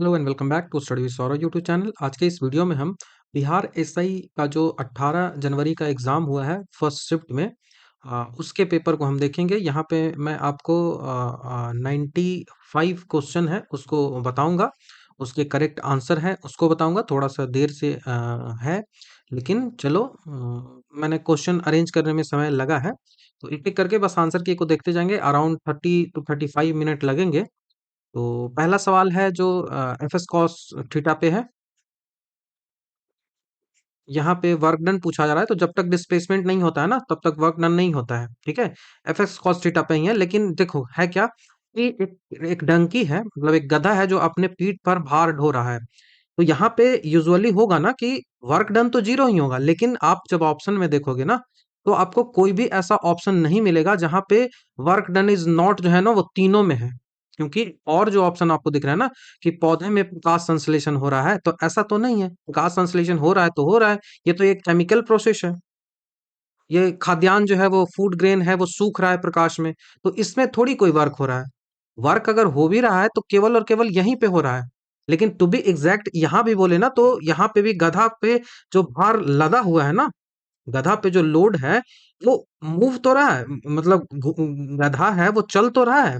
Hello and welcome back to study with Saurabh YouTube channel. आज के इस वीडियो में हम बिहार एसआई का जो 18 जनवरी का एग्ज़ाम हुआ है फर्स्ट शिफ्ट में, उसके पेपर को हम देखेंगे। यहाँ पे मैं आपको 95 क्वेश्चन है उसको बताऊंगा, उसके करेक्ट आंसर है उसको बताऊंगा। थोड़ा सा देर से है, लेकिन चलो, मैंने क्वेश्चन अरेंज करने में समय लगा है, तो एक एक करके बस आंसर की को देखते जाएंगे। अराउंड 30 to 35 मिनट लगेंगे। तो पहला सवाल है जो एफ एस कॉस थीटा पे है। यहाँ पे वर्क डन पूछा जा रहा है, तो जब तक डिस्प्लेसमेंट नहीं होता है ना तब तक वर्क डन नहीं होता है। ठीक है, एफ एक्स कॉस थीटा पे ही है। लेकिन देखो है क्या कि एक डंकी है, मतलब एक गधा है जो अपने पीठ पर भार ढो रहा है। तो यहाँ पे यूजुअली होगा ना कि वर्क डन तो जीरो ही होगा, लेकिन आप जब ऑप्शन में देखोगे ना तो आपको कोई भी ऐसा ऑप्शन नहीं मिलेगा जहां पे वर्क डन इज नॉट जो है ना वो तीनों में है। क्योंकि और जो ऑप्शन आपको दिख रहा है ना कि पौधे में प्रकाश संश्लेषण हो रहा है, तो ऐसा तो नहीं है। प्रकाश संश्लेषण हो रहा है तो हो रहा है, ये तो एक केमिकल प्रोसेस है। ये खाद्यान्न जो है वो फूड ग्रेन है, वो सूख रहा है प्रकाश में, तो इसमें थोड़ी कोई वर्क हो रहा है। वर्क अगर हो भी रहा है तो केवल और केवल यहीं पे हो रहा है। लेकिन टू बी एग्जैक्ट यहाँ भी बोले ना तो यहाँ पे भी गधा पे जो भार लदा हुआ है ना, गधा पे जो लोड है वो मूव तो रहा है, मतलब गधा है वो चल तो रहा है।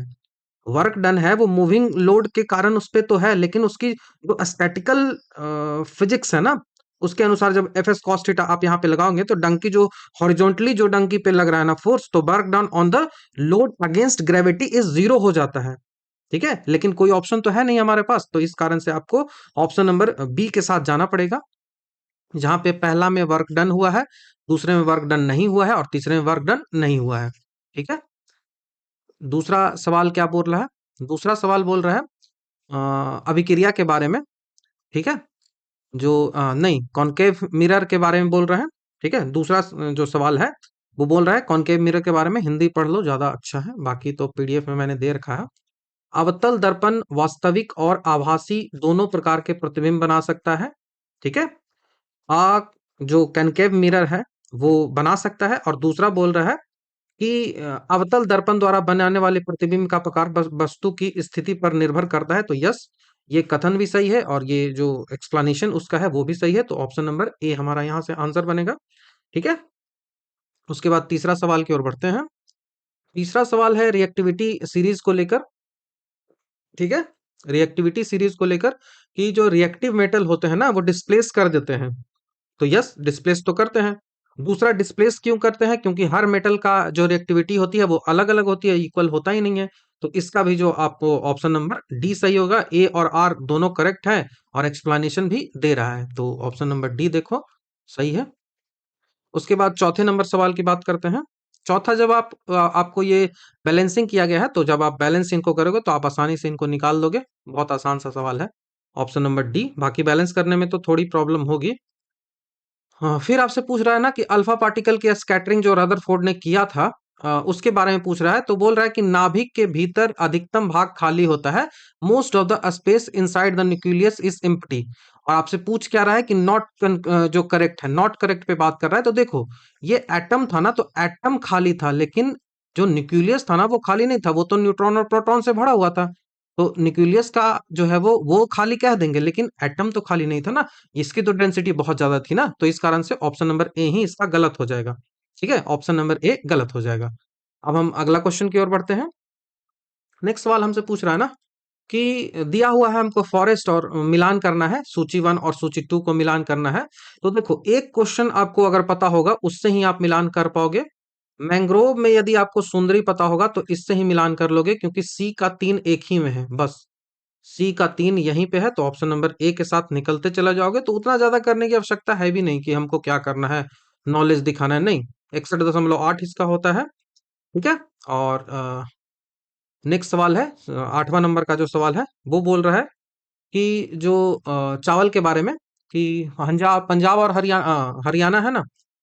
वर्क डन है वो मूविंग लोड के कारण उस पे तो है, लेकिन उसकी जो स्टैटिकल फिजिक्स है ना, उसके अनुसार जब एफ एस कॉस थीटा आप यहाँ पे लगाओगे तो डंकी जो हॉरिजॉन्टली जो डंकी पे लग रहा है ना फोर्स, तो work done on the load against gravity is zero हो जाता है। ठीक है, लेकिन कोई ऑप्शन तो है नहीं हमारे पास, तो इस कारण से आपको ऑप्शन नंबर बी के साथ जाना पड़ेगा। जहां पे पहला में वर्क डन हुआ है, दूसरे में वर्क डन नहीं हुआ है और तीसरे में वर्क डन नहीं हुआ है। ठीक है, दूसरा सवाल क्या बोल रहा है? दूसरा सवाल बोल रहा है अभिक्रिया के बारे में। ठीक है, जो नहीं, कॉनकेव मिरर के बारे में बोल रहे हैं। ठीक है, दूसरा जो सवाल है वो बोल रहा है कॉनकेव मिरर के बारे में। हिंदी पढ़ लो, ज्यादा अच्छा है, बाकी तो पीडीएफ में मैंने दे रखा है। अवतल दर्पण वास्तविक और आभासी दोनों प्रकार के प्रतिबिंब बना सकता है। ठीक है, आ जो कनकेव मिरर है वो बना सकता है। और दूसरा बोल रहा है कि अवतल दर्पण द्वारा बनाने वाले प्रतिबिंब का प्रकार वस्तु की स्थिति पर निर्भर करता है। तो यस, ये कथन भी सही है और ये जो एक्सप्लेनेशन उसका है वो भी सही है। तो ऑप्शन नंबर ए हमारा यहाँ से आंसर बनेगा। ठीक है, उसके बाद तीसरा सवाल की ओर बढ़ते हैं। तीसरा सवाल है रिएक्टिविटी सीरीज को लेकर। ठीक है, रिएक्टिविटी सीरीज को लेकर कि जो रिएक्टिव मेटल होते हैं ना वो डिस्प्लेस कर देते हैं। तो यस, डिस्प्लेस तो करते हैं। दूसरा, डिस्प्लेस क्यों करते हैं? क्योंकि हर मेटल का जो रिएक्टिविटी होती है वो अलग अलग होती है, इक्वल होता ही नहीं है। तो इसका भी जो आपको ऑप्शन नंबर डी सही होगा। ए और आर दोनों करेक्ट है और एक्सप्लेनेशन भी दे रहा है, तो ऑप्शन नंबर डी देखो सही है। उसके बाद चौथे नंबर सवाल की बात करते हैं। चौथा, जब आपको ये बैलेंसिंग किया गया है, तो जब आप बैलेंस इनको करोगे तो आप आसानी से इनको निकाल दोगे। बहुत आसान सा सवाल है, ऑप्शन नंबर डी। बाकी बैलेंस करने में तो थोड़ी प्रॉब्लम होगी। हाँ, फिर आपसे पूछ रहा है ना कि अल्फा पार्टिकल की स्कैटरिंग जो रदरफोर्ड ने किया था, उसके बारे में पूछ रहा है। तो बोल रहा है कि नाभिक के भीतर अधिकतम भाग खाली होता है। Most of the space inside the nucleus is empty. और आपसे पूछ क्या रहा है कि जो करेक्ट है, नॉट करेक्ट पे बात कर रहा है। तो देखो, ये एटम था ना, तो एटम खाली था, लेकिन जो न्यूक्लियस था ना वो खाली नहीं था, वो तो न्यूट्रॉन और प्रोटॉन से भरा हुआ था। तो न्यूक्लियस का जो है वो खाली कह देंगे, लेकिन एटम तो खाली नहीं था ना। इसकी तो डेंसिटी बहुत ज्यादा थी ना, तो इस कारण से ऑप्शन नंबर ए ही इसका गलत हो जाएगा। ठीक है, ऑप्शन नंबर ए गलत हो जाएगा। अब हम अगला क्वेश्चन की ओर बढ़ते हैं। नेक्स्ट सवाल हमसे पूछ रहा है ना कि दिया हुआ है हमको फॉरेस्ट और मिलान करना है, सूची 1 और सूची 2 को मिलान करना है। तो देखो, एक क्वेश्चन आपको अगर पता होगा उससे ही आप मिलान कर पाओगे। मैंग्रोव में यदि आपको सुंदरी पता होगा तो इससे ही मिलान कर लोगे, क्योंकि सी का 3 एक ही में है बस। सी का 3 यहीं पे है, तो ऑप्शन नंबर ए के साथ निकलते चला जाओगे। तो उतना ज्यादा करने की आवश्यकता है भी नहीं कि हमको क्या करना है, नॉलेज दिखाना है, नहीं। 61.8 इसका होता है। ठीक है, और नेक्स्ट सवाल है, 8वां नंबर का जो सवाल है वो बोल रहा है कि जो चावल के बारे में कि पंजाब पंजाब और हरियाणा है ना,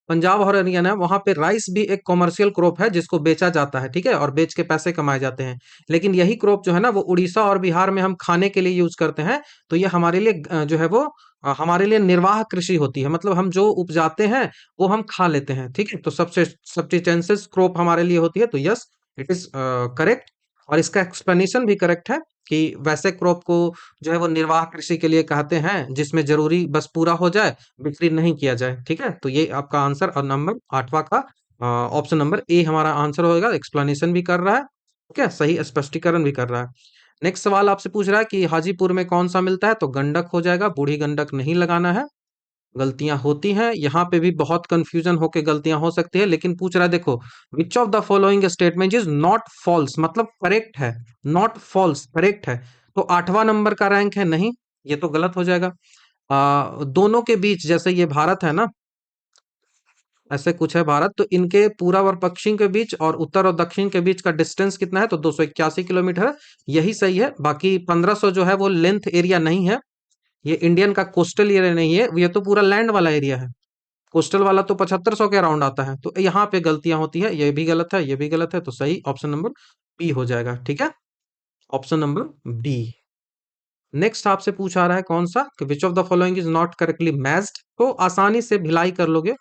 पंजाब और हरियाणा वहां पे राइस भी एक कॉमर्शियल क्रॉप है जिसको बेचा जाता है। ठीक है, और बेच के पैसे कमाए जाते हैं। लेकिन यही क्रॉप जो है ना वो उड़ीसा और बिहार में हम खाने के लिए यूज करते हैं। तो ये हमारे लिए जो है वो हमारे लिए निर्वाह कृषि होती है, मतलब हम जो उपजाते हैं वो हम खा लेते हैं। ठीक है, तो सबसे सब्सिस्टेंस क्रॉप हमारे लिए होती है। तो यस, इट इज करेक्ट और इसका एक्सप्लेनेशन भी करेक्ट है। कि वैसे क्रॉप को जो है वो निर्वाह कृषि के लिए कहते हैं जिसमें जरूरी बस पूरा हो जाए, बिक्री नहीं किया जाए। ठीक है, तो ये आपका आंसर और नंबर आठवां का ऑप्शन नंबर ए हमारा आंसर होएगा। एक्सप्लेनेशन भी कर रहा है, ठीक है, सही स्पष्टीकरण भी कर रहा है। नेक्स्ट सवाल आपसे पूछ रहा है कि हाजीपुर में कौन सा मिलता है, तो गंडक हो जाएगा, बूढ़ी गंडक नहीं लगाना है। गलतियां होती हैं यहाँ पे भी, बहुत कंफ्यूजन होके गलतियां हो सकती है, लेकिन पूछ रहा है देखो, which of the following statement is not false, मतलब करेक्ट है, नॉट फॉल्स करेक्ट है। तो आठवां नंबर का रैंक है नहीं, ये तो गलत हो जाएगा। दोनों के बीच, जैसे ये भारत है ना, ऐसे कुछ है भारत, तो इनके पूरब और पश्चिम के बीच और उत्तर और दक्षिण के बीच का डिस्टेंस कितना है, तो 281 किलोमीटर है, यही सही है। बाकी 1500 जो है वो लेंथ एरिया नहीं है, ये इंडियन का कोस्टल एरिया नहीं है, ये तो पूरा लैंड वाला एरिया है। कोस्टल वाला तो 7500 के अराउंड आता है, तो यहाँ पे गलतियां होती है, ये भी गलत है, ये भी गलत है, तो सही ऑप्शन नंबर बी हो जाएगा। ठीक है, ऑप्शन नंबर बी। नेक्स्ट आपसे पूछा रहा है कौन सा, कि which of the following is not correctly matched, तो आसानी से भिलाई कर लोगे।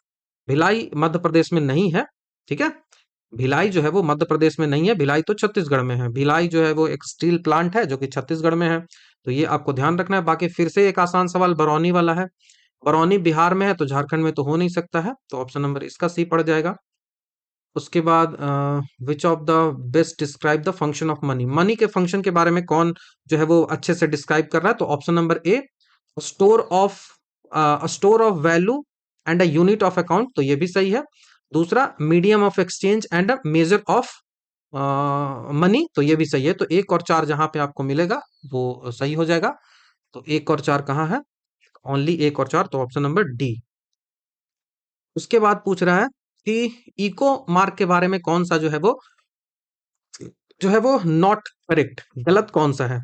भिलाई मध्य प्रदेश में नहीं है, ठीक है, भिलाई जो है वो मध्य प्रदेश में नहीं है, भिलाई तो छत्तीसगढ़ में है। भिलाई जो है वो एक स्टील प्लांट है जो कि छत्तीसगढ़ में है, तो ये आपको ध्यान रखना है। बाकी फिर से एक आसान सवाल बरौनी वाला है, बरौनी बिहार में है तो झारखंड में तो हो नहीं सकता है, तो ऑप्शन नंबर इसका सी पड़ जाएगा। उसके बाद विच of the best describe the function of money, money के फंक्शन के बारे में कौन जो है वो अच्छे से डिस्क्राइब कर रहा है, तो option number A, store of store of value and a unit of account, तो ये भी सही है। दूसरा, medium of exchange and a measure of money, तो ये भी सही है। तो एक और चार जहां पे आपको मिलेगा वो सही हो जाएगा। तो एक और चार कहाँ है, ओनली एक और चार, तो ऑप्शन नंबर डी। उसके बाद पूछ रहा है कि इको मार्क के बारे में कौन सा जो है वो नॉट करेक्ट, गलत कौन सा है,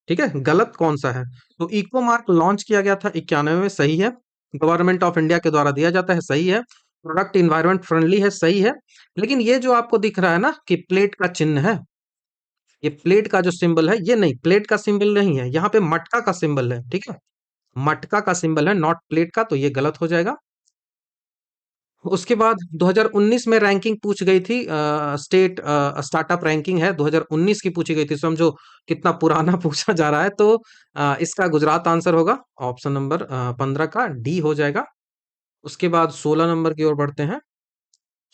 ठीक है, गलत कौन सा है। तो इको मार्क लॉन्च किया गया था 91 में, सही है। गवर्नमेंट ऑफ इंडिया के द्वारा दिया जाता है, सही है। प्रोडक्ट इन्वायरमेंट फ्रेंडली है, सही है। लेकिन ये जो आपको दिख रहा है ना कि प्लेट का चिन्ह है, ये प्लेट का जो सिंबल है, ये नहीं, प्लेट का सिंबल नहीं है, यहाँ पे मटका का सिंबल है, ठीक है, मटका का सिंबल है, नॉट प्लेट का, तो ये गलत हो जाएगा। उसके बाद 2019 में रैंकिंग पूछ गई थी, स्टेट स्टार्टअप रैंकिंग है 2019 की पूछी गई थी, समझो कितना पुराना पूछा जा रहा है। तो इसका गुजरात आंसर होगा, ऑप्शन नंबर 15 का डी हो जाएगा। उसके बाद 16 नंबर की ओर बढ़ते हैं।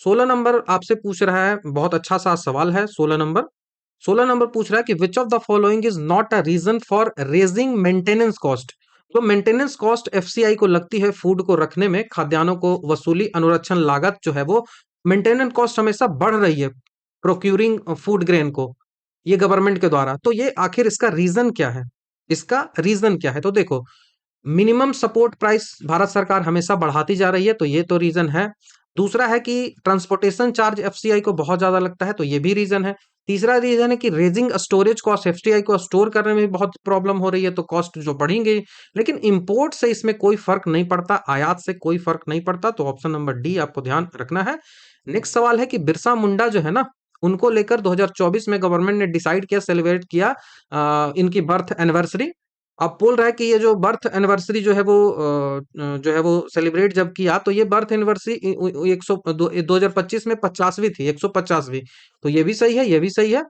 16 नंबर आपसे पूछ रहा है, बहुत अच्छा सा सवाल है। 16 नंबर पूछ रहा है कि which of the following is not a reason for raising maintenance cost, तो मेंटेनेंस कॉस्ट एफसीआई को लगती है फूड को रखने में, खाद्यान्नों को वसूली, अनुरक्षण लागत जो है वो, मेंटेनेंस कॉस्ट हमेशा बढ़ रही है प्रोक्यूरिंग फूड ग्रेन को, ये गवर्नमेंट के द्वारा। तो ये आखिर इसका रीजन क्या है, इसका रीजन क्या है, तो देखो, मिनिमम सपोर्ट प्राइस भारत सरकार हमेशा बढ़ाती जा रही है, तो ये तो रीजन है। दूसरा है कि ट्रांसपोर्टेशन चार्ज एफसीआई को बहुत ज्यादा लगता है, तो ये भी रीजन है। तीसरा रीजन है कि रेजिंग स्टोरेज कॉस्ट, एफसीआई को स्टोर करने में भी बहुत प्रॉब्लम हो रही है, तो कॉस्ट जो बढ़ेंगे। लेकिन इंपोर्ट से इसमें कोई फर्क नहीं पड़ता, आयात से कोई फर्क नहीं पड़ता, तो ऑप्शन नंबर डी आपको ध्यान रखना है। नेक्स्ट सवाल है कि बिरसा मुंडा जो है ना, उनको लेकर 2024 में गवर्नमेंट ने डिसाइड किया, सेलिब्रेट किया इनकी बर्थ एनिवर्सरी। अब बोल रहा है कि ये जो बर्थ एनिवर्सरी जो है वो सेलिब्रेट जब किया, तो ये बर्थ एनिवर्सरी 2025 में 50वीं थी, 150वीं, तो ये भी सही है, ये भी सही है।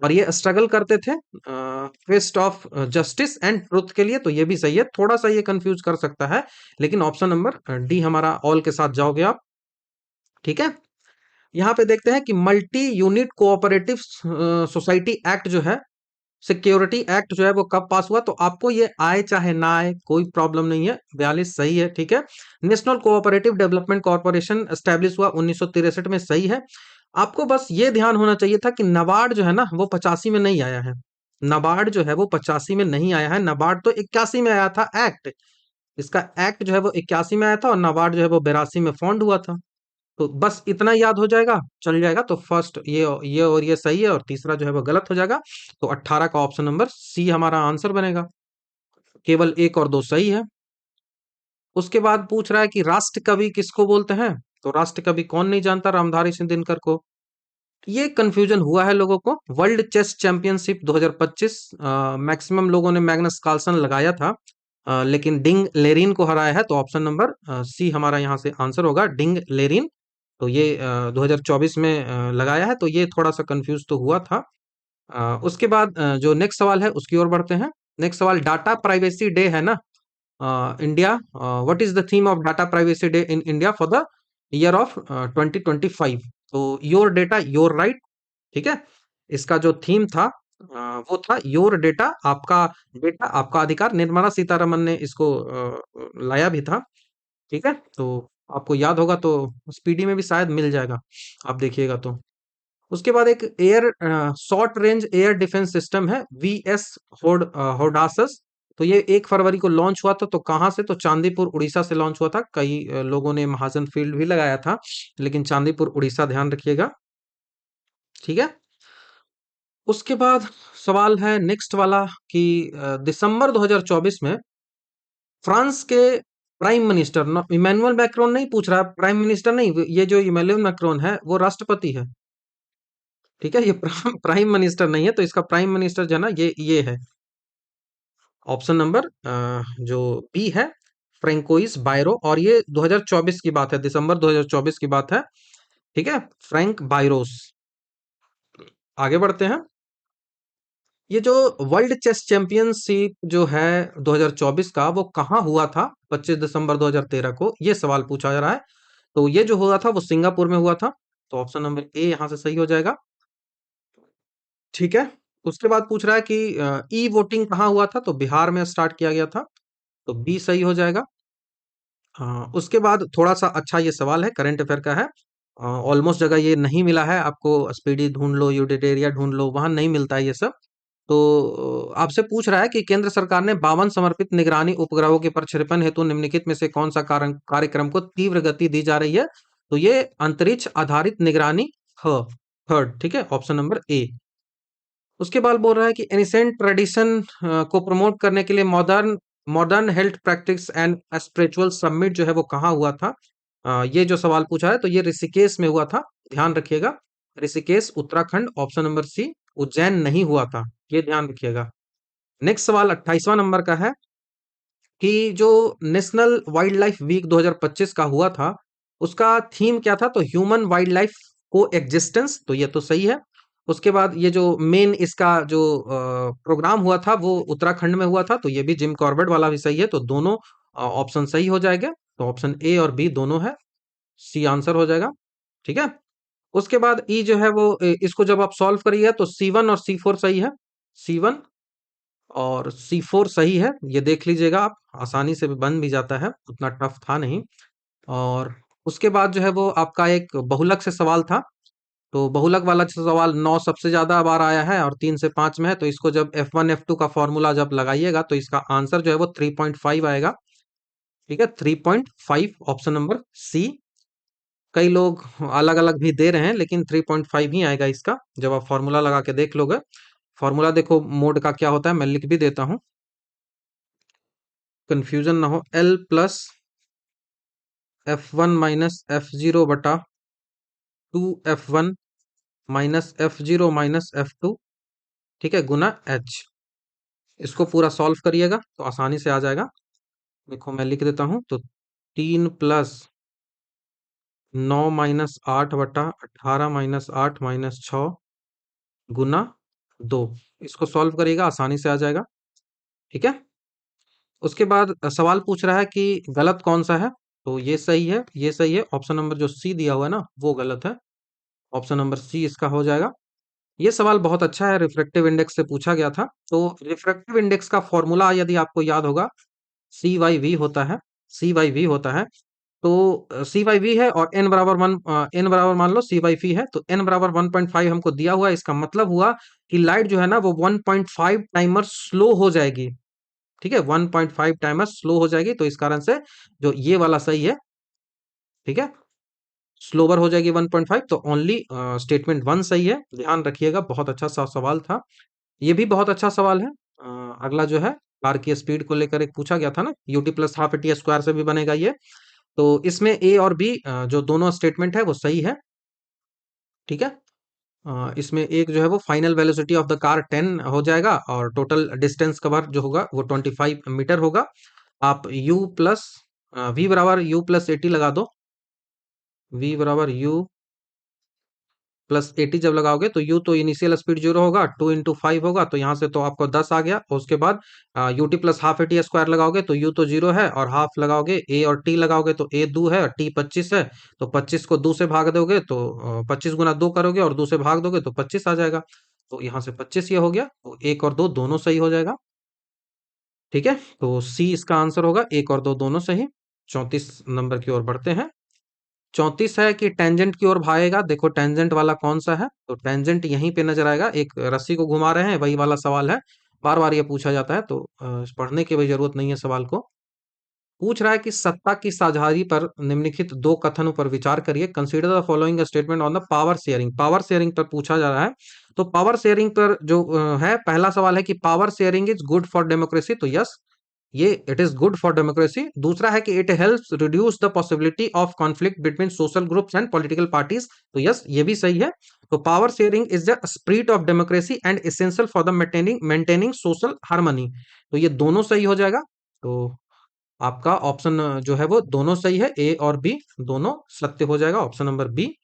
और ये स्ट्रगल करते थे quest of justice and truth के लिए, तो ये भी सही है। थोड़ा सा ये कंफ्यूज कर सकता है, लेकिन ऑप्शन नंबर डी हमारा ऑल के साथ जाओगे आप, ठीक है। यहाँ पे देखते हैं कि multi unit cooperative society act जो है, सिक्योरिटी एक्ट जो है वो कब पास हुआ, तो आपको ये आए चाहे ना आए कोई प्रॉब्लम नहीं है, 42 सही है, ठीक है। National cooperative development corporation establish हुआ 1963 में, सही है। आपको बस ये ध्यान होना चाहिए था कि नाबार्ड जो है ना वो 85 में नहीं आया है, नाबार्ड जो है वो 85 में नहीं आया है, नाबार्ड तो 81 में आया था एक्ट, इसका एक्ट जो है वो 81 में आया था, और नाबार्ड जो है वो 82 में फॉन्ड हुआ था। तो बस इतना याद हो जाएगा, चल जाएगा। तो फर्स्ट ये और ये सही है, और तीसरा जो है वो गलत हो जाएगा। तो 18 का ऑप्शन नंबर सी हमारा आंसर बनेगा, केवल एक और दो सही है। उसके बाद पूछ रहा है कि राष्ट्र कवि किसको बोलते हैं, तो राष्ट्र कवि कौन नहीं जानता रामधारी सिंह दिनकर को। ये कंफ्यूजन हुआ है लोगों को। वर्ल्ड चेस चैंपियनशिप 2025 मैक्सिमम लोगों ने मैग्नस कार्लसन लगाया था, लेकिन डिंग लेरिन को हराया है, तो ऑप्शन नंबर सी हमारा यहाँ से आंसर होगा, डिंग लेरिन। तो ये 2024 में लगाया है, तो ये थोड़ा सा कंफ्यूज तो हुआ था। उसके बाद जो नेक्स्ट सवाल है उसकी ओर बढ़ते हैं। नेक्स्ट सवाल, डाटा प्राइवेसी डे है ना India, what is the theme of data privacy day in India for the year of 2025? तो योर डेटा योर राइट, ठीक है। इसका जो थीम था वो था योर डेटा आपका अधिकार। निर्मला सीतारमन ने इसको लाया भी था, ठीक है। तो आपको याद होगा तो स्पीडी में भी शायद मिल जाएगा, आप देखिएगा तो। उसके बाद एक air short range air defence system है, वीएस होडासस। तो ये 1 फरवरी को लॉन्च हुआ था, तो कहाँ से? तो चांदीपुर उड़ीसा से लॉन्च हुआ था। कई लोगों ने महाजन फील्ड भी लगाया था, लेकिन चांदीपुर उड़ीसा ध्यान रखिएगा, ठीक है। उसके बाद सवाल है नेक्स्ट वाला कि दिसंबर 2024 में फ्रांस के प्राइम मिनिस्टर, इमैनुअल मैक्रोन नहीं पूछ रहा, प्राइम मिनिस्टर नहीं, ये जो इमैनुअल मैक्रोन है वो राष्ट्रपति है, ठीक है। ये प्राइम मिनिस्टर नहीं है, तो इसका प्राइम मिनिस्टर जो है ना ये है ऑप्शन नंबर जो बी है, फ्रेंकोइस बायरो। और ये 2024 की बात है, दिसंबर 2024 की बात है, ठीक है, फ्रैंक बायरोस। आगे बढ़ते हैं। ये जो वर्ल्ड चेस चैंपियनशिप जो है 2024 का, वो कहाँ हुआ था 25 दिसंबर 2013 को? ये सवाल पूछा जा रहा है। तो ये जो हुआ था वो सिंगापुर में हुआ था, तो ऑप्शन नंबर ए यहाँ से सही हो जाएगा, ठीक है। उसके बाद पूछ रहा है कि ई वोटिंग कहाँ हुआ था? तो बिहार में स्टार्ट किया गया था, तो बी सही हो जाएगा। हाँ, उसके बाद थोड़ा सा अच्छा ये सवाल है, करंट अफेयर का है। ऑलमोस्ट जगह ये नहीं मिला है आपको, स्पीडी ढूंढ लो, यूडिटेरिया ढूंढ लो, वहां नहीं मिलता है ये सब। तो आपसे पूछ रहा है कि केंद्र सरकार ने 52 समर्पित निगरानी उपग्रहों के प्रक्षेपण हेतु निम्नलिखित में से कौन सा कार्यक्रम को तीव्र गति दी जा रही है? तो ये अंतरिक्ष आधारित निगरानी थर्ड, ठीक है, ऑप्शन नंबर ए। उसके बाद बोल रहा है कि एनिसेंट ट्रेडिशन को प्रमोट करने के लिए modern modern health practice and spiritual summit जो है वो कहाँ हुआ था? ये जो सवाल पूछा है तो ये ऋषिकेश में हुआ था, ध्यान रखिएगा। Rishikesh Uttarakhand, option number C. Ujjain नहीं हुआ था, ये ध्यान रखिएगा। नेक्स्ट सवाल 28वां नंबर का है कि जो नेशनल वाइल्ड लाइफ वीक 2025 का हुआ था, उसका थीम क्या था? तो ह्यूमन वाइल्ड लाइफ को एग्जिस्टेंस, तो ये तो सही है। उसके बाद ये जो मेन इसका जो प्रोग्राम हुआ था वो उत्तराखंड में हुआ था, तो ये भी जिम कॉर्बेट वाला भी सही है, तो दोनों ऑप्शन सही हो जाएंगे। तो ऑप्शन ए और बी दोनों है, सी आंसर हो जाएगा, ठीक है। उसके बाद ई जो है वो इसको जब आप सॉल्व करिए तो C1 और C4 सही है, C1 और C4 सही है, ये देख लीजिएगा आप, आसानी से भी बन भी जाता है, उतना टफ था नहीं। और उसके बाद जो है वो आपका एक बहुलक से सवाल था, तो बहुलक वाला सवाल 9 सबसे ज्यादा बार आया है और 3 से 5 में है, तो इसको जब F1 F2 का फॉर्मूला जब लगाइएगा तो इसका आंसर जो है वो 3.5 आएगा, ठीक है, 3.5 ऑप्शन नंबर सी। कई लोग अलग अलग भी दे रहे हैं, लेकिन 3.5 ही आएगा इसका, जब आप फॉर्मूला लगा के देख लोगे। फॉर्मूला देखो मोड का क्या होता है, मैं लिख भी देता हूँ, कंफ्यूजन ना हो। L+F1 माइनस F0 बटा 2F1 minus F0 minus F2, ठीक है, गुना H। इसको पूरा सॉल्व करिएगा तो आसानी से आ जाएगा। देखो मैं लिख देता हूँ, तो 3+9 - 8 बटा 18 - 8 - 6 गुना 2। इसको सॉल्व करिएगा, आसानी से आ जाएगा, ठीक है। उसके बाद सवाल पूछ रहा है कि गलत कौन सा है? तो ये सही है, ये सही है, ऑप्शन नंबर जो सी दिया हुआ है ना वो गलत है, ऑप्शन नंबर सी इसका हो जाएगा। ये सवाल बहुत अच्छा है, रिफ्रैक्टिव इंडेक्स से पूछा गया था। तो रिफ्रैक्टिव इंडेक्स का फॉर्मूला यदि आपको याद होगा, सी वाई वी होता है, सी वाई वी होता है। तो सी वाई वी है और एन बराबर 1, एन बराबर मान लो सी वाई वी है, तो एन बराबर 1.5 हमको दिया हुआ है। इसका मतलब हुआ कि लाइट जो है ना वो 1.5 टाइमर स्लो हो जाएगी, ठीक है, 1.5 टाइमर स्लो हो जाएगी, तो इस कारण से जो ये वाला सही है, ठीक है, स्लोवर हो जाएगी 1.5, तो ओनली स्टेटमेंट 1 सही है, ध्यान रखिएगा। बहुत अच्छा सा सवाल था, ये भी बहुत अच्छा सवाल है। अगला जो है कार की स्पीड को लेकर एक पूछा गया था ना, UT plus half T square से भी बनेगा ये। तो इसमें ए और बी जो दोनों स्टेटमेंट है वो सही है, ठीक है। इसमें एक जो है वो final velocity of the car 10 हो जाएगा और टोटल डिस्टेंस कवर जो होगा वो 25 मीटर होगा। आप u प्लस वी बराबर u प्लस 80 लगा दो, v बराबर u प्लस 80 जब लगाओगे तो यू तो इनिशियल स्पीड 0 होगा, 2 इंटू 5 होगा, तो यहाँ से तो आपको 10 आ गया। और उसके बाद U T plus half A T square लगाओगे तो यू तो 0 है, और हाफ लगाओगे ए और टी लगाओगे तो ए 2 है और टी 25 है। तो 25 को 2 से भाग दोगे तो 25 गुना 2 करोगे और 2 से भाग दोगे तो 25 आ जाएगा। तो यहाँ से 25 ये हो गया, तो एक और दो दोनों सही हो जाएगा। ठीक है, तो सी इसका आंसर होगा, एक और दो दोनों सही। 34 नंबर की ओर बढ़ते हैं। 34 है कि टेंजेंट की ओर भागेगा। देखो टेंजेंट वाला कौन सा है, तो टेंजेंट यहीं पे नजर आएगा, एक रस्सी को घुमा रहे हैं, वही वाला सवाल है। बार बार ये पूछा जाता है, तो पढ़ने की भी जरूरत नहीं है सवाल को। पूछ रहा है कि सत्ता की साझेदारी पर निम्नलिखित दो कथनों पर विचार करिए। Consider the following statement on the power sharing. Power sharing पर पूछा जा रहा है। तो पावर शेयरिंग पर जो है, पहला सवाल है कि power sharing is good for democracy, तो यस, ये it is good for democracy. दूसरा है कि it helps reduce the possibility of conflict between social groups and political parties, तो यस, ये भी सही है। तो power sharing is the spirit of democracy and essential for the maintaining social harmony, तो ये दोनों सही हो जाएगा। तो आपका ऑप्शन जो है वो दोनों सही है, ए और बी दोनों सत्य हो जाएगा, ऑप्शन नंबर बी।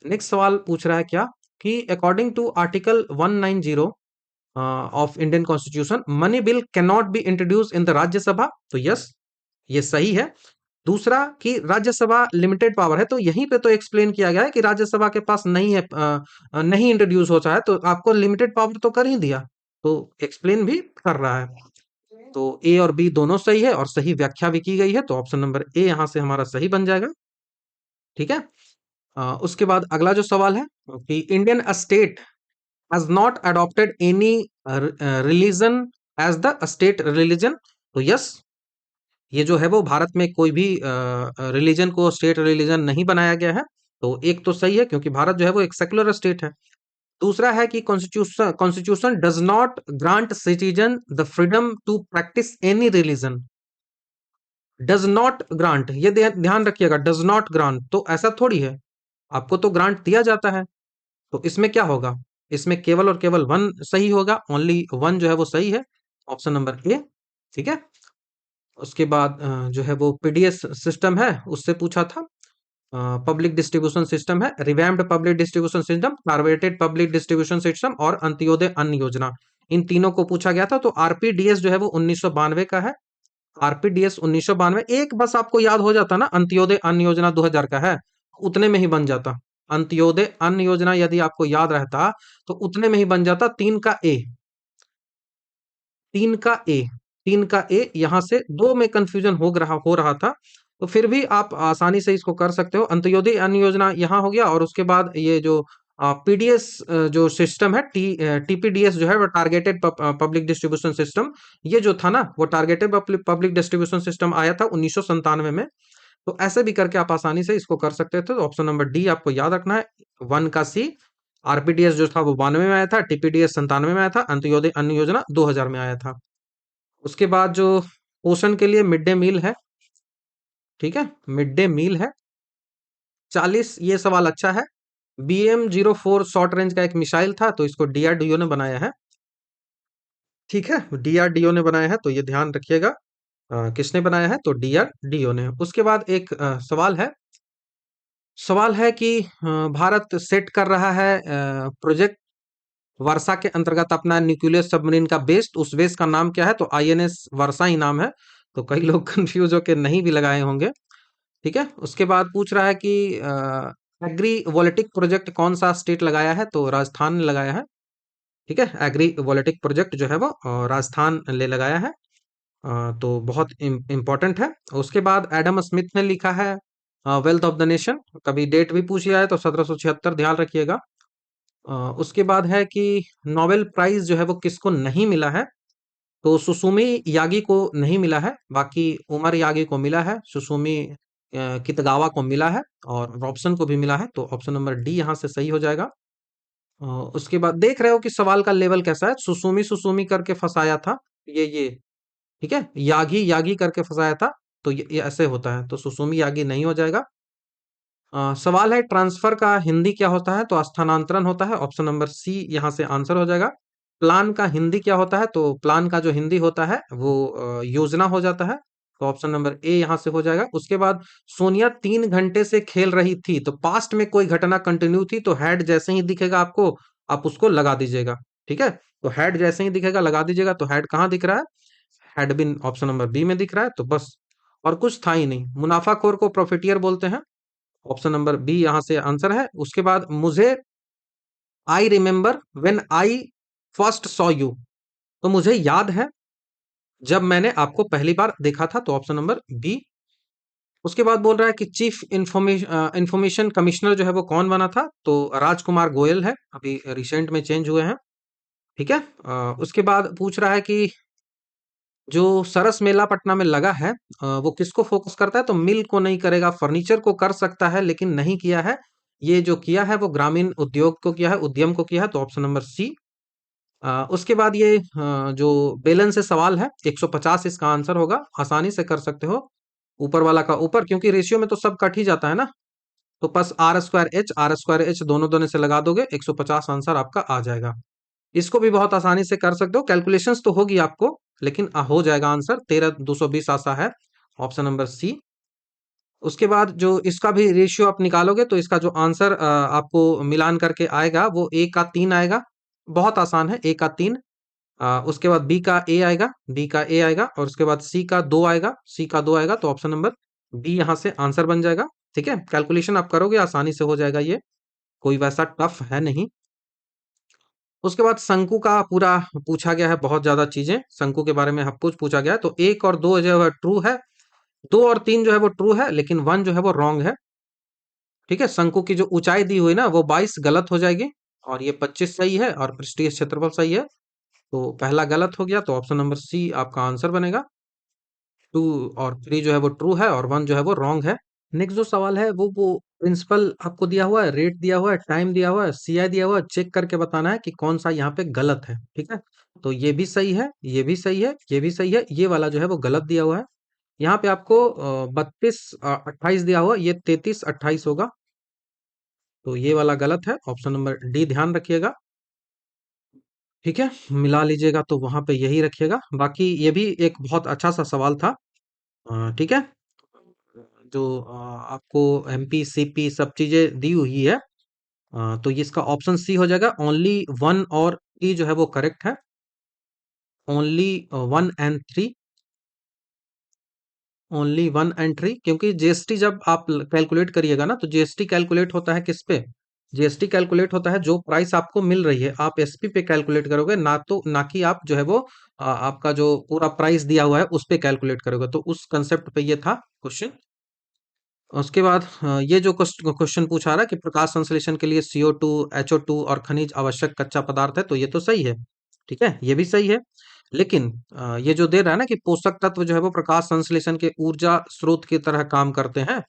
नेक्स्ट सवाल पूछ रहा है क्या, कि according to article 190 of Indian constitution money bill can not be introduce in the Rajya Sabha, तो यस, ये सही है। दूसरा कि राज्यसभा लिमिटेड पावर है, तो यहीं पे तो एक्सप्लेन किया गया है कि राज्यसभा के पास नहीं है, नहीं इंट्रोड्यूस होता है, तो आपको लिमिटेड पावर तो कर ही दिया, तो एक्सप्लेन भी कर रहा है। तो ए और बी दोनों सही है और सही व्याख्या भी की गई है, तो ऑप्शन नंबर ए यहां से हमारा सही बन जाएगा। ठीक है। उसके बाद अगला जो सवाल है कि Indian state has not adopted any religion as the state religion, तो यस, ये जो है वो भारत में कोई भी रिलीजन को स्टेट रिलीजन नहीं बनाया गया है, तो एक तो सही है क्योंकि भारत जो है वो एक सेक्युलर स्टेट है। दूसरा है कि constitution constitution does not grant citizen the freedom to practise any religion. Does not grant, ये ध्यान रखिएगा, डज नॉट ग्रांट तो ऐसा थोड़ी है, आपको तो ग्रांट दिया जाता है। तो इसमें क्या होगा, इसमें केवल और केवल वन सही होगा, ओनली वन जो है वो सही है, ऑप्शन नंबर ए। ठीक है। उसके बाद जो है वो पीडीएस सिस्टम है, उससे पूछा था। पब्लिक डिस्ट्रीब्यूशन सिस्टम है, revamped public distribution system, targeted public distribution system और अंत्योदय अन्न योजना, इन तीनों को पूछा गया था। तो आरपीडीएस जो है वो 1992 का है। आरपीडीएस 1992, एक बस आपको याद हो जाता ना, अंत्योदय अन्न योजना 2000 का है, उतने में ही बन जाता। अंत्योदय अन्न योजना यदि आपको याद रहता तो उतने में ही बन जाता। तीन का ए, तीन का ए, तीन का ए, यहां से दो में कंफ्यूजन हो रहा था, तो फिर भी आप आसानी से इसको कर सकते हो। अंत्योदय अन्न योजना यहाँ हो गया, और उसके बाद ये जो पीडीएस जो सिस्टम है, टीपीडीएस जो है वो टारगेटेड पब्लिक डिस्ट्रीब्यूशन सिस्टम, ये जो था ना वो टारगेटेड पब्लिक डिस्ट्रीब्यूशन सिस्टम आया था 1997 में। तो ऐसे भी करके आप आसानी से इसको कर सकते थे, तो ऑप्शन नंबर डी आपको याद रखना है, वन का सी। आरपीडीएस जो था वो 92 में आया था, टीपीडीएस 97 में आया था, अंत्योदय अन्न योजना 2000 में आया था। उसके बाद जो पोषण के लिए मिड डे मील है, ठीक है, मिड डे मील है 40, ये सवाल अच्छा है। BM-04 शॉर्ट रेंज का एक मिसाइल था, तो इसको डीआरडीओ ने बनाया है। ठीक है, डीआरडीओ ने बनाया है, तो ये ध्यान रखिएगा। किसने बनाया है, तो डीआरडीओ ने। उसके बाद एक सवाल है कि भारत सेट कर रहा है प्रोजेक्ट वर्षा के अंतर्गत अपना न्यूक्लियर सबमरीन का बेस, तो उस बेस का नाम क्या है, तो आईएनएस वर्षा ही नाम है। तो कई लोग कंफ्यूज होकर नहीं भी लगाए होंगे। ठीक है। उसके बाद पूछ रहा है कि एग्री वोलेटिक प्रोजेक्ट कौन सा स्टेट लगाया है, तो राजस्थान ने लगाया है। ठीक है, एग्री वोलेटिक प्रोजेक्ट जो है वो राजस्थान ले लगाया है। तो बहुत इम्पोर्टेंट है। उसके बाद एडम स्मिथ ने लिखा है वेल्थ ऑफ द नेशन, कभी डेट भी पूछ लिया है तो 1776, ध्यान रखिएगा। उसके बाद है कि नोबेल प्राइज जो है वो किसको नहीं मिला है, तो सुसुमी यागी को नहीं मिला है, बाकी उमर यागी को मिला है, सुसुमी कितगावा को मिला है, और रॉबसन को भी मिला है, तो ऑप्शन नंबर डी यहाँ से सही हो जाएगा। उसके बाद देख रहे हो कि सवाल का लेवल कैसा है, सुसुमी सुसुमी करके फंसाया था, ये ठीक है, यागी यागी करके फंसाया था, तो ये ऐसे होता है, तो सुसुमी यागी नहीं हो जाएगा। सवाल है ट्रांसफर का हिंदी क्या होता है, तो स्थानांतरण होता है, ऑप्शन नंबर सी यहाँ से आंसर हो जाएगा। प्लान का हिंदी क्या होता है, तो प्लान का जो हिंदी होता है वो योजना हो जाता है, तो ऑप्शन नंबर ए यहाँ से हो जाएगा। उसके बाद सोनिया 3 घंटे से खेल रही थी, तो पास्ट में कोई घटना कंटिन्यू थी, तो हैड जैसे ही दिखेगा आपको, आप उसको लगा दीजिएगा। ठीक है, तो हैड जैसे ही दिखेगा लगा दीजिएगा। तो हैड कहाँ दिख रहा है? Had been option number B में दिख रहा है, तो बस और कुछ था ही नहीं। मुनाफाखोर को प्रॉफिटियर बोलते हैं, ऑप्शन नंबर बी यहाँ से आंसर है। उसके बाद मुझे I remember when I first saw you, तो मुझे याद है जब मैंने आपको पहली बार देखा था, तो ऑप्शन नंबर बी। उसके बाद बोल रहा है कि चीफ इंफॉर्मेशन कमिश्नर जो है वो कौन बना था, तो राजकुमार गोयल है, अभी रिसेंट में चेंज हुए हैं। ठीक है, उसके बाद पूछ रहा है कि जो सरस मेला पटना में लगा है, वो किसको फोकस करता है, तो मिल को नहीं करेगा, फर्नीचर को कर सकता है लेकिन नहीं किया है। ये जो किया है वो ग्रामीण उद्योग को किया है, उद्यम को किया है, तो ऑप्शन नंबर सी। उसके बाद ये जो बेलन से सवाल है, 150 इसका आंसर होगा, आसानी से कर सकते हो। ऊपर वाला का ऊपर, क्योंकि रेशियो में तो सब कट ही जाता है ना, तो बस आर स्क्वायर एच दोनों दोनों से लगा दोगे, 150 आंसर आपका आ जाएगा। इसको भी बहुत आसानी से कर सकते हो, कैलकुलेशंस तो होगी आपको, लेकिन हो जाएगा आंसर। 13,220 आसा है, ऑप्शन नंबर सी। उसके बाद जो इसका भी रेशियो आप निकालोगे, तो इसका जो आंसर आपको मिलान करके आएगा वो ए का 3 आएगा। बहुत आसान है, ए का 3। उसके बाद बी का ए आएगा, और उसके बाद सी का 2 आएगा, तो ऑप्शन नंबर बी यहाँ से आंसर बन जाएगा। ठीक है, कैलकुलेशन आप करोगे आसानी से हो जाएगा, ये कोई वैसा टफ है नहीं। उसके बाद शंकु का पूरा पूछा गया है, बहुत ज्यादा चीजें शंकु के बारे में सब कुछ पूछा गया है। तो 1 और 2 जो है ट्रू है, 2 और 3 जो है वो ट्रू है, लेकिन 1 जो है वो रॉन्ग है। ठीक है, शंकु की जो ऊंचाई दी हुई ना वो 22 गलत हो जाएगी, और ये 25 सही है, और पृष्ठीय क्षेत्रफल सही है। तो पहला गलत हो गया, तो ऑप्शन नंबर सी आपका आंसर बनेगा। 2 और 3 जो है वो ट्रू है, और 1 जो है वो रॉन्ग है। नेक्स्ट जो सवाल है वो प्रिंसिपल आपको दिया हुआ है, रेट दिया हुआ है, टाइम दिया हुआ है, सीआई दिया हुआ है, चेक करके बताना है कि कौन सा यहाँ पे गलत है। ठीक है, तो ये भी सही है, ये भी सही है, ये भी सही है, ये वाला जो है वो गलत दिया हुआ है। यहाँ पे आपको 32 28 दिया हुआ, ये 33 28 होगा, तो ये वाला गलत है, ऑप्शन नंबर डी ध्यान रखिएगा। ठीक है, मिला लीजिएगा तो वहां पे यही रखिएगा। बाकी ये भी एक बहुत अच्छा सा सवाल था। ठीक है, जो आपको एमपी सीपी सब चीजें दी हुई है, तो ये इसका ऑप्शन सी हो जाएगा। ओनली 1 और 3 जो है वो करेक्ट है, ओनली 1 एंड 3, ओनली 1 एंड 3, क्योंकि जीएसटी जब आप कैलकुलेट करिएगा ना, तो जीएसटी कैलकुलेट होता है किस पे? जीएसटी कैलकुलेट होता है जो प्राइस आपको मिल रही है, आप एसपी पे कैलकुलेट करोगे, ना कि आप जो है वो आपका जो पूरा प्राइस दिया हुआ है उस पे कैलकुलेट करोगे। तो उस कंसेप्ट पे ये था क्वेश्चन। उसके बाद ये जो क्वेश्चन पूछा रहा है कि प्रकाश संश्लेषण के लिए CO2 HO2 और खनिज आवश्यक कच्चा पदार्थ है, तो ये तो सही है। ठीक है, ये भी सही है, लेकिन ये जो दे रहा है ना कि पोषक तत्व जो है वो प्रकाश संश्लेषण के ऊर्जा स्रोत की तरह काम करते हैं,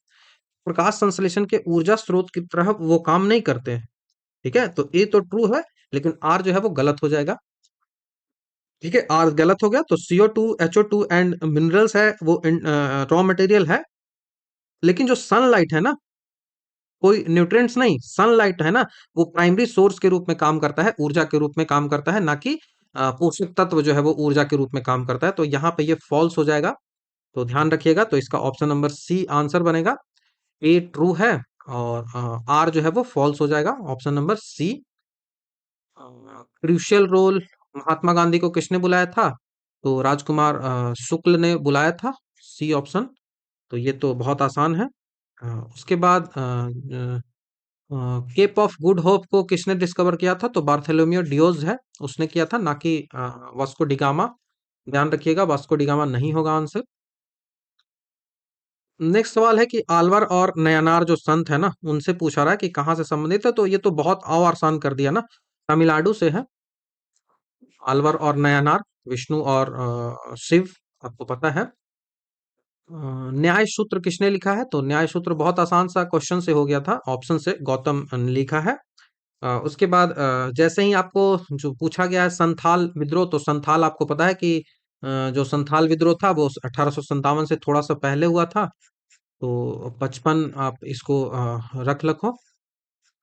प्रकाश संश्लेषण के ऊर्जा स्रोत की तरह वो काम नहीं करते हैं। ठीक है, तो ए तो ट्रू है, लेकिन आर जो है वो गलत हो जाएगा। ठीक है, आर गलत हो गया, तो CO2 HO2 एंड मिनरल्स है वो रॉ मटेरियल है, लेकिन जो सनलाइट है ना, कोई न्यूट्रिएंट्स नहीं, सनलाइट है ना, वो प्राइमरी सोर्स के रूप में काम करता है, ऊर्जा के रूप में काम करता है, ना कि पोषक तत्व जो है वो ऊर्जा के रूप में काम करता है। तो यहाँ पे ये फॉल्स हो जाएगा, तो ध्यान रखिएगा। तो इसका ऑप्शन नंबर सी आंसर बनेगा, ए ट्रू है, और आर जो है वो फॉल्स हो जाएगा, option number C. Crucial role Mahatma Gandhi को किसने बुलाया था, तो राजकुमार शुक्ल ने बुलाया था, सी ऑप्शन। तो ये तो बहुत आसान है। उसके बाद केप ऑफ गुड होप को किसने डिस्कवर किया था, तो बार्थोलोमेव डियोज है, उसने किया था, ना कि वास्को डिगामा। ध्यान रखिएगा, वास्को डिगामा नहीं होगा आंसर। नेक्स्ट सवाल है कि आल्वर और नयनार जो संत है ना, उनसे पूछा रहा है कि कहाँ से संबंधित है, तो ये तो बहुत आसान कर दिया ना, तमिलनाडु से है। आल्वर और नयनार, विष्णु और शिव, आपको पता है। न्याय सूत्र किसने लिखा है, तो न्याय सूत्र बहुत आसान सा क्वेश्चन से हो गया था, ऑप्शन से गौतम ने लिखा है। उसके बाद जैसे ही आपको जो पूछा गया है संथाल विद्रोह, तो संथाल आपको पता है कि जो संथाल विद्रोह था वो 1857 से थोड़ा सा पहले हुआ था, तो 55 आप इसको रख रखो,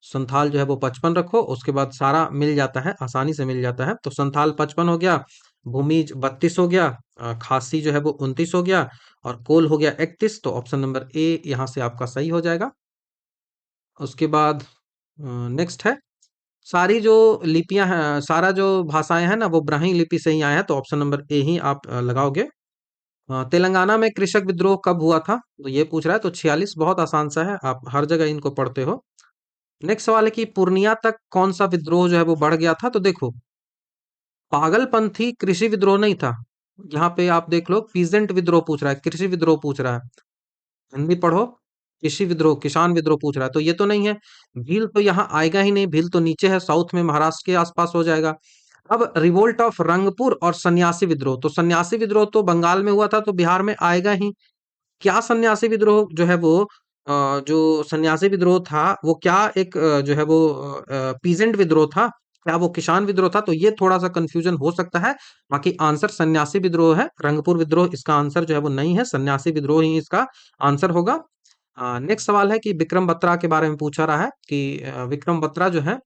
संथाल जो है वो 55 रखो, उसके बाद सारा मिल जाता है, आसानी से मिल जाता है। तो संथाल 55 हो गया, भूमिज 32 हो गया, खासी जो है वो 29 हो गया और कोल हो गया 31, तो ऑप्शन नंबर ए यहाँ से आपका सही हो जाएगा। उसके बाद नेक्स्ट है, सारी जो लिपियां हैं, सारा जो भाषाएं हैं ना वो ब्राह्मी लिपि से ही आए हैं, तो ऑप्शन नंबर ए ही आप लगाओगे। तेलंगाना में कृषक विद्रोह कब हुआ था, तो ये पूछ रहा है। तो 46, बहुत आसान सा है, आप हर जगह इनको पढ़ते हो। नेक्स्ट सवाल है कि पूर्णिया तक कौन सा विद्रोह जो है वो बढ़ गया था, तो देखो पागलपंथी कृषि विद्रोह नहीं था। यहाँ पे आप देख लो, पीजेंट विद्रोह पूछ रहा है, कृषि विद्रोह पूछ रहा है। हिंदी पढ़ो। कृषि विद्रोह, किसान विद्रोह पूछ रहा है, तो ये तो नहीं है। भील तो यहाँ आएगा ही नहीं, भील तो नीचे है, साउथ में महाराष्ट्र के आसपास हो जाएगा। अब रिवोल्ट ऑफ रंगपुर और सन्यासी विद्रोह, तो सन्यासी विद्रोह तो बंगाल में हुआ था, तो बिहार में आएगा ही। क्या सन्यासी विद्रोह जो है वो जो सन्यासी विद्रोह था वो क्या एक जो है वो पीजेंट विद्रोह था, क्या वो किसान विद्रोह था, तो ये थोड़ा सा कंफ्यूजन हो सकता है। बाकी आंसर सन्यासी विद्रोह है, रंगपुर विद्रोह इसका आंसर जो है वो नहीं है, सन्यासी विद्रोह ही इसका आंसर होगा। नेक्स्ट सवाल है कि विक्रम बत्रा के बारे में पूछा रहा है कि विक्रम बत्रा जो है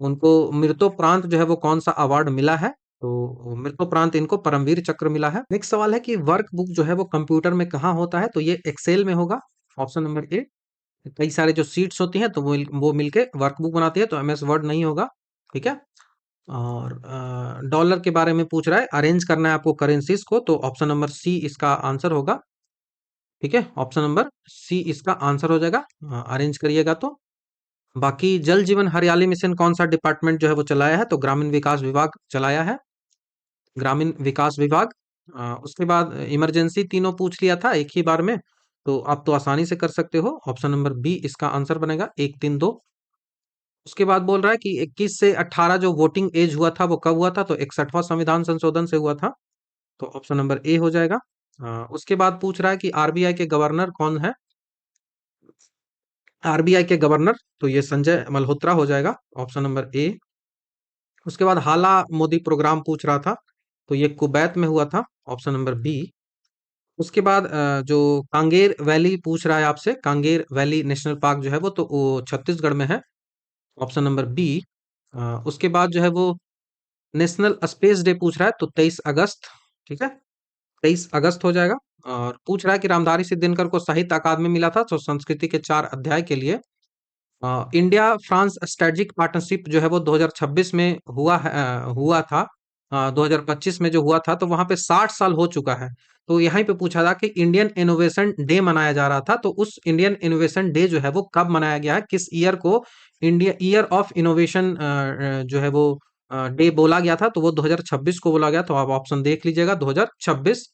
उनको मृतोपरांत जो है वो कौन सा अवार्ड मिला है, तो मृतोपरांत इनको परमवीर चक्र मिला है। नेक्स्ट सवाल है कि वर्क बुक जो है वो कंप्यूटर में कहाँ होता है, तो ये एक्सेल में होगा, ऑप्शन नंबर ए। कई सारे जो सीट्स होती हैं तो वो मिलके वर्क बुक बनाती है, तो एमएस वर्ड नहीं होगा। ठीक है। और डॉलर के बारे में पूछ रहा है, अरेंज करना है आपको करेंसीज को, तो ऑप्शन नंबर सी इसका आंसर होगा। ठीक है, ऑप्शन नंबर सी इसका आंसर हो जाएगा, अरेंज करिएगा तो। बाकी जल जीवन हरियाली मिशन कौन सा डिपार्टमेंट जो है वो चलाया है, तो ग्रामीण विकास विभाग चलाया है, ग्रामीण विकास विभाग। उसके बाद इमरजेंसी तीनों पूछ लिया था एक ही बार में, तो आप तो आसानी से कर सकते हो, ऑप्शन नंबर बी इसका आंसर बनेगा, 1 3 2। उसके बाद बोल रहा है कि 21 से 18 जो वोटिंग एज हुआ था वो कब हुआ था, तो 61वां संविधान संशोधन से हुआ था, तो ऑप्शन नंबर ए हो जाएगा। उसके बाद पूछ रहा है कि आरबीआई के गवर्नर कौन है, आरबीआई के गवर्नर, तो ये संजय मल्होत्रा हो जाएगा, ऑप्शन नंबर ए। उसके बाद हाला मोदी प्रोग्राम पूछ रहा था, तो ये कुवैत में हुआ था, ऑप्शन नंबर बी। उसके बाद जो कांगेर वैली पूछ रहा है आपसे, कांगेर वैली नेशनल पार्क जो है वो तो वो छत्तीसगढ़ में है, ऑप्शन नंबर बी। उसके बाद जो है वो नेशनल स्पेस डे पूछ रहा है, तो 23 अगस्त। ठीक है, 23 अगस्त हो जाएगा। और पूछ रहा है कि रामधारी सिद्धिनकर को साहित्य अकादमी मिला था, तो संस्कृति के 4 अध्याय के लिए। इंडिया फ्रांस स्ट्रेटेजिक पार्टनरशिप जो है वो 2026 में हुआ था, 2025 में जो हुआ था, तो वहां पे 60 साल हो चुका है। तो यहीं पे पूछा था कि इंडियन इनोवेशन डे मनाया जा रहा था, तो उस इंडियन इनोवेशन डे जो है वो कब मनाया गया है, किस ईयर को इंडिया ईयर ऑफ इनोवेशन जो है वो डे बोला गया था, तो वो 2026 को बोला गया, तो आप ऑप्शन देख लीजिएगा 2026।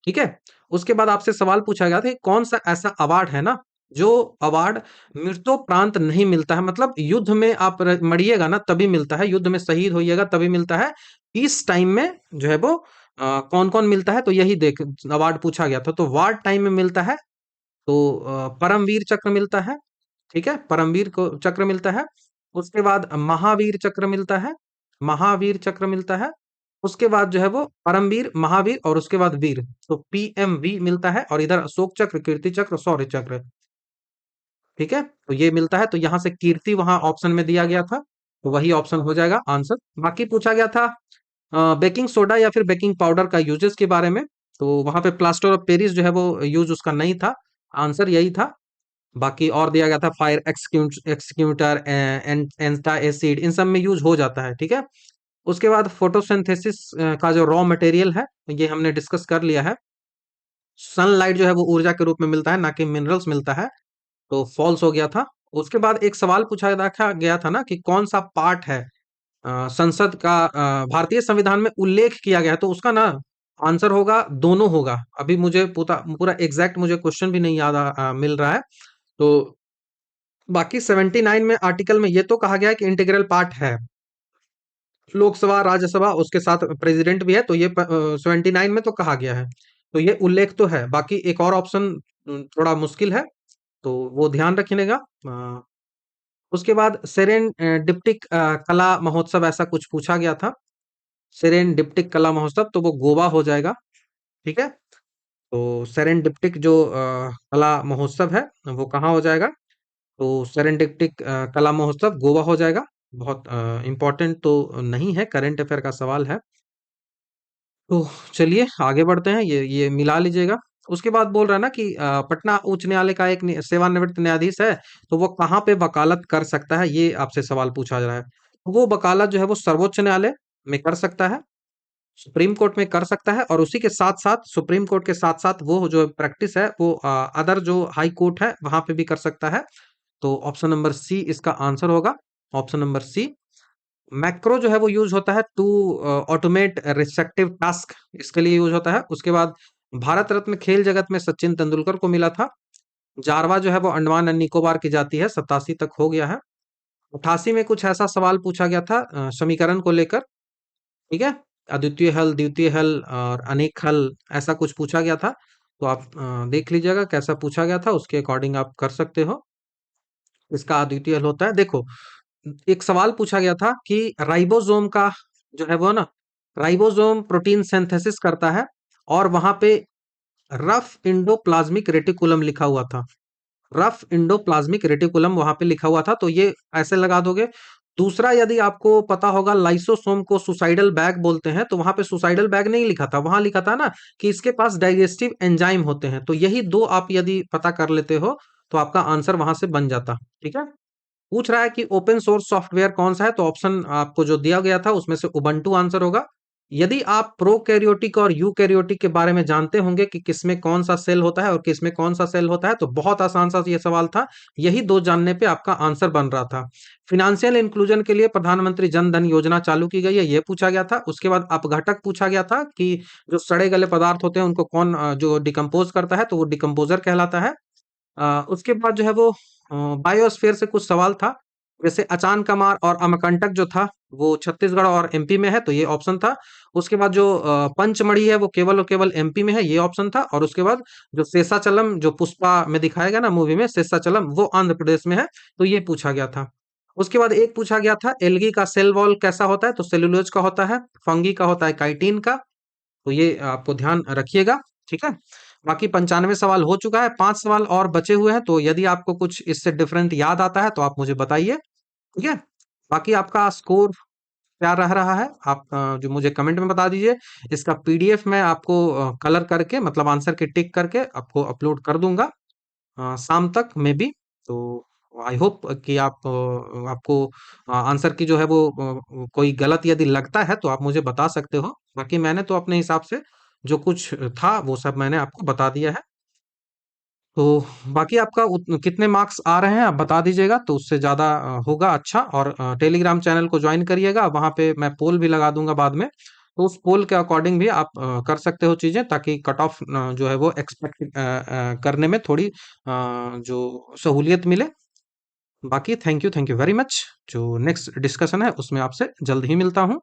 ठीक है। उसके बाद आपसे सवाल पूछा गया था कि कौन सा ऐसा अवार्ड है ना, जो अवार्ड मृत्योपरांत नहीं मिलता है, मतलब युद्ध में आप मरिएगा ना तभी मिलता है, युद्ध में शहीद होइएगा तभी मिलता है, पीस टाइम में जो है वो कौन कौन मिलता है, तो यही देख अवार्ड पूछा गया था। तो वार टाइम में मिलता है, तो परमवीर चक्र मिलता है। ठीक है, परमवीर को चक्र मिलता है। उसके बाद महावीर चक्र मिलता है, महावीर चक्र मिलता है। उसके बाद जो है वो परमवीर, महावीर और उसके बाद वीर, तो पीएमवी मिलता है। और इधर अशोक चक्र, कीर्ति चक्र, शौर्य चक्र। ठीक है, तो ये मिलता है, तो यहाँ से कीर्ति वहां ऑप्शन में दिया गया था, तो वही ऑप्शन हो जाएगा आंसर। बाकी पूछा गया था बेकिंग सोडा या फिर बेकिंग पाउडर का यूजेस के बारे में, तो वहां पे प्लास्टर ऑफ पेरिस जो है वो यूज उसका नहीं था, आंसर यही था। बाकी और दिया गया था फायर एक्सक्यूटर, एंटा एसिड, इन सब में यूज हो जाता है। ठीक है। उसके बाद फोटोसिंथेसिस का जो रॉ मटेरियल है, ये हमने डिस्कस कर लिया है। सनलाइट जो है वो ऊर्जा के रूप में मिलता है, ना कि मिनरल्स मिलता है, तो फॉल्स हो गया था। उसके बाद एक सवाल पूछा रखा गया था ना कि कौन सा पार्ट है संसद का भारतीय संविधान में उल्लेख किया गया है, तो उसका ना आंसर होगा दोनों होगा। अभी मुझे पूरा पूरा एग्जैक्ट मुझे क्वेश्चन भी नहीं याद मिल रहा है। तो बाकी 79 में आर्टिकल में ये तो कहा गया है कि इंटीग्रल पार्ट है, लोकसभा राज्यसभा उसके साथ प्रेसिडेंट भी है, तो ये 79 में तो कहा गया है, तो ये उल्लेख तो है। बाकी एक और ऑप्शन थोड़ा मुश्किल है, तो वो ध्यान रखिएगा। उसके बाद सेरेन डिप्टिक कला महोत्सव ऐसा कुछ पूछा गया था, सेरेन डिप्टिक कला महोत्सव, तो वो गोवा हो जाएगा। ठीक है, तो सेरेन डिप्टिक जो कला महोत्सव है वो कहाँ हो जाएगा, तो सेरेन डिप्टिक कला महोत्सव गोवा हो जाएगा। बहुत इंपॉर्टेंट तो नहीं है, करंट अफेयर का सवाल है। तो चलिए आगे बढ़ते हैं, ये मिला लीजिएगा। उसके बाद बोल रहा है ना कि पटना उच्च न्यायालय का एक सेवानिवृत्त न्यायाधीश है, तो वो कहाँ पे वकालत कर सकता है, ये आपसे सवाल पूछा जा रहा है। तो वो वकालत जो है वो सर्वोच्च न्यायालय में कर सकता है, सुप्रीम कोर्ट में कर सकता है, और उसी के साथ साथ सुप्रीम कोर्ट के साथ साथ वो जो प्रैक्टिस है वो अदर जो हाई कोर्ट है वहां पे भी कर सकता है। तो ऑप्शन नंबर सी इसका आंसर होगा, ऑप्शन नंबर सी। मैक्रो जो है वो यूज होता है टू ऑटोमेट रिस्ट्रिक्टिव टास्क, इसके लिए यूज होता है। उसके बाद भारत रत्न खेल जगत में सचिन तेंदुलकर को मिला था। जारवा जो है वो अंडमान एंड निकोबार की जाती है, 87 तक हो गया है। 88 में कुछ ऐसा सवाल पूछा गया था समीकरण को लेकर, ठीक है, अद्वितीय हल, द्वितीय हल और अनेक हल, ऐसा कुछ पूछा गया था। तो आप देख लीजिएगा कैसा पूछा गया था, उसके अकॉर्डिंग आप कर सकते हो। इसका अद्वितीय हल होता है, देखो एक सवाल पूछा गया था कि राइबोसोम का जो है वो ना, राइबोसोम प्रोटीन सिंथेसिस करता है, और वहां पे रफ इंडोप्लाज्मिक रेटिकुलम लिखा हुआ था, रफ इंडोप्लाज्मिक रेटिकुलम वहां पे लिखा हुआ था, तो ये ऐसे लगा दोगे। दूसरा, यदि आपको पता होगा लाइसोसोम को सुसाइडल बैग बोलते हैं, तो वहां पे सुसाइडल बैग नहीं लिखा था, वहां लिखा था ना कि इसके पास डाइजेस्टिव एंजाइम होते हैं। तो यही दो आप यदि पता कर लेते हो तो आपका आंसर वहां से बन जाता, ठीक है। पूछ रहा है कि ओपन सोर्स सॉफ्टवेयर कौन सा है, तो ऑप्शन आपको जो दिया गया था उसमें से उबंटू आंसर होगा। यदि आप प्रोकैरियोटिक और यूकैरियोटिक के बारे में जानते होंगे कि किसमें कौन सा सेल होता है और किसमें कौन सा सेल होता है, तो बहुत आसान सा ये सवाल था। यही दो जानने पे आपका आंसर बन रहा था। फिनेंशियल इंक्लूजन के लिए प्रधानमंत्री जन धन योजना चालू की गई है, ये पूछा गया था। उसके बाद अपघटक पूछा गया था कि जो सड़े गले पदार्थ होते हैं उनको कौन जो डिकम्पोज करता है, तो वो डिकम्पोजर कहलाता है। उसके बाद जो है वो बायोस्फीयर से कुछ सवाल था, जैसे अचान कमार और अमरकंटक जो था वो छत्तीसगढ़ और एमपी में है, तो ये ऑप्शन था। उसके बाद जो पंचमढ़ी है वो केवल और केवल एमपी में है, ये ऑप्शन था। और उसके बाद जो शेषाचलम जो पुष्पा में दिखाया गया ना मूवी में, शेषाचलम वो आंध्र प्रदेश में है, तो ये पूछा गया था। उसके बाद एक पूछा गया था एल्गी का सेल वॉल कैसा होता है, तो सेलुलोज का होता है। फंगी का होता है काइटिन का। तो ये आपको ध्यान रखिएगा, ठीक है। बाकी 95 सवाल हो चुका है, 5 सवाल और बचे हुए हैं, तो यदि आपको कुछ इससे डिफरेंट याद आता है तो आप मुझे बताइए, ठीक है। बाकी आपका स्कोर क्या रह रहा है, आप जो मुझे कमेंट में बता दीजिए। इसका पीडीएफ मैं आपको कलर करके, मतलब आंसर की टिक करके आपको अपलोड कर दूंगा शाम तक में भी। तो आई होप कि आपको आंसर की जो है वो कोई गलत यदि लगता है तो आप मुझे बता सकते हो। बाकी मैंने तो अपने हिसाब से जो कुछ था वो सब मैंने आपको बता दिया है। तो बाकी आपका कितने मार्क्स आ रहे हैं आप बता दीजिएगा, तो उससे ज़्यादा होगा अच्छा। और टेलीग्राम चैनल को ज्वाइन करिएगा, वहाँ पे मैं पोल भी लगा दूंगा बाद में। तो उस पोल के अकॉर्डिंग भी आप कर सकते हो चीज़ें, ताकि कट ऑफ जो है वो एक्सपेक्ट करने में थोड़ी जो सहूलियत मिले। बाकी थैंक यू वेरी मच। जो नेक्स्ट डिस्कशन है उसमें आपसे जल्द ही मिलता हूँ।